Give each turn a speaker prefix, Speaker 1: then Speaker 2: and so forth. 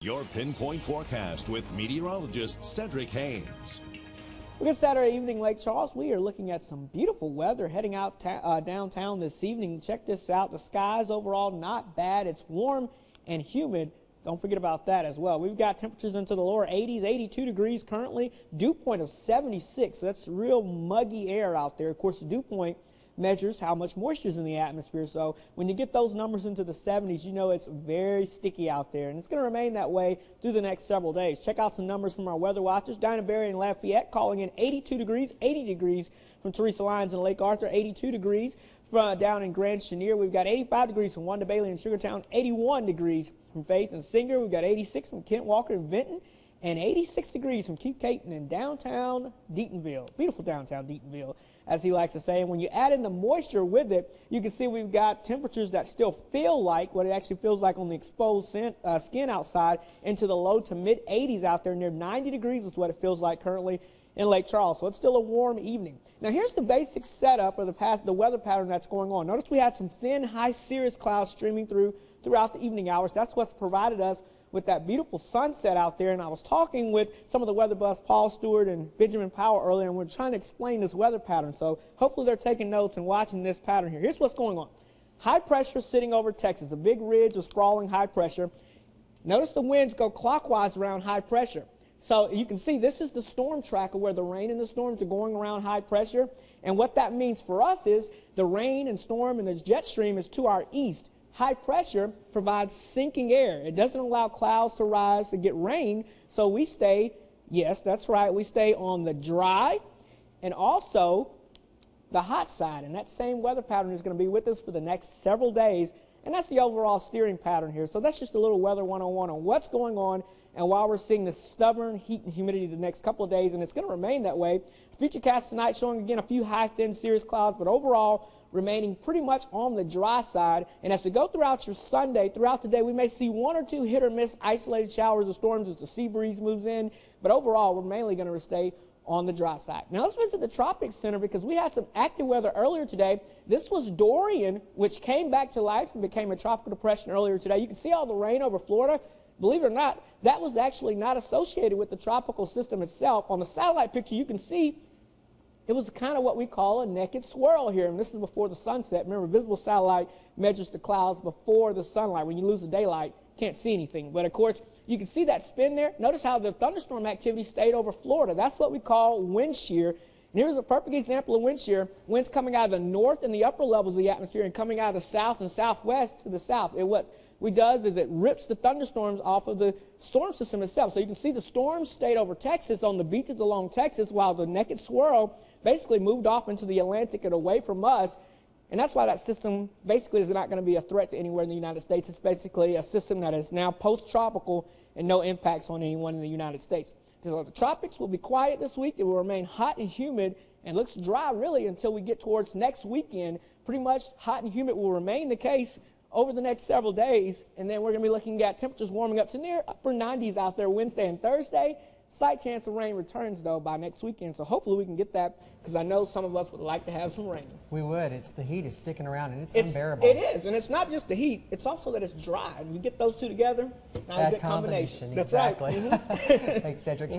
Speaker 1: Your Pinpoint Forecast with meteorologist Cedric Haynes.
Speaker 2: Good Saturday evening, Lake Charles. We are looking at some beautiful weather heading out downtown this evening. Check this out. The skies overall not bad. It's warm and humid. Don't forget about that as well. We've got temperatures into the lower 80s, 82 degrees currently. Dew point of 76. So that's real muggy air out there. Of course, the dew point measures how much moisture is in the atmosphere. So when you get those numbers into the 70s, you know it's very sticky out there. And it's going to remain that way through the next several days. Check out some numbers from our weather watchers. Dinah Berry in Lafayette calling in 82 degrees, 80 degrees from Teresa Lyons in Lake Arthur, 82 degrees down in Grand Chenier. We've got 85 degrees from Wanda Bailey in Sugartown, 81 degrees from Faith and Singer. We've got 86 from Kent Walker in Vinton, and 86 degrees from Keith Caton in downtown Deatonville. Beautiful downtown Deatonville, as he likes to say. And when you add in the moisture with it, you can see we've got temperatures that still feel like what it actually feels like on the exposed skin outside, into the low to mid 80s out there. Near 90 degrees is what it feels like currently in Lake Charles. So it's still a warm evening. Now here's the basic setup of the weather pattern that's going on. Notice we had some thin high cirrus clouds streaming throughout the evening hours. That's what's provided us with that beautiful sunset out there. And I was talking with some of the weather buffs, Paul Stewart and Benjamin Powell, earlier, and we're trying to explain this weather pattern. So hopefully they're taking notes and watching this pattern here. Here's what's going on. High pressure sitting over Texas, a big ridge of sprawling high pressure. Notice the winds go clockwise around high pressure. So you can see this is the storm tracker where the rain and the storms are going around high pressure. And what that means for us is the rain and storm and the jet stream is to our east. High pressure provides sinking air. It doesn't allow clouds to rise to get rain. So we stay, yes, that's right, we stay on the dry and also the hot side. And that same weather pattern is going to be with us for the next several days. And that's the overall steering pattern here. So that's just a little weather 101 on what's going on and why we're seeing this stubborn heat and humidity the next couple of days. And it's going to remain that way. Futurecast tonight showing again a few high thin cirrus clouds, but overall remaining pretty much on the dry side. And as we go throughout your Sunday, throughout the day, we may see one or two hit or miss isolated showers or storms as the sea breeze moves in. But overall, we're mainly going to stay on the dry side. Now let's visit the Tropics Center because we had some active weather earlier today. This was Dorian, which came back to life and became a tropical depression earlier today. You can see all the rain over Florida. Believe it or not, that was actually not associated with the tropical system itself. On the satellite picture, you can see it was kind of what we call a naked swirl here, and this is before the sunset. Remember, visible satellite measures the clouds before the sunlight. When you lose the daylight, can't see anything. But of course, you can see that spin there. Notice how the thunderstorm activity stayed over Florida. That's what we call wind shear. And here's a perfect example of wind shear. Winds coming out of the north and the upper levels of the atmosphere and coming out of the south and southwest to the south. What it does is it rips the thunderstorms off of the storm system itself. So you can see the storms stayed over Texas on the beaches along Texas, while the naked swirl basically moved off into the Atlantic and away from us. And that's why that system basically is not going to be a threat to anywhere in the United States. It's basically a system that is now post-tropical and no impacts on anyone in the United States. So the tropics will be quiet this week. It will remain hot and humid and looks dry really until we get towards next weekend. Pretty much hot and humid will remain the case over the next several days. And then we're going to be looking at temperatures warming up to near upper 90s out there Wednesday and Thursday. Slight chance of rain returns, though, by next weekend. So hopefully we can get that because I know some of us would like to have some rain.
Speaker 3: We would. It's the heat is sticking around, and it's unbearable.
Speaker 2: It is. And it's not just the heat. It's also that it's dry. And you get those two together, now you get combination.
Speaker 3: Exactly.
Speaker 2: That's right.
Speaker 3: Thanks, Cedric.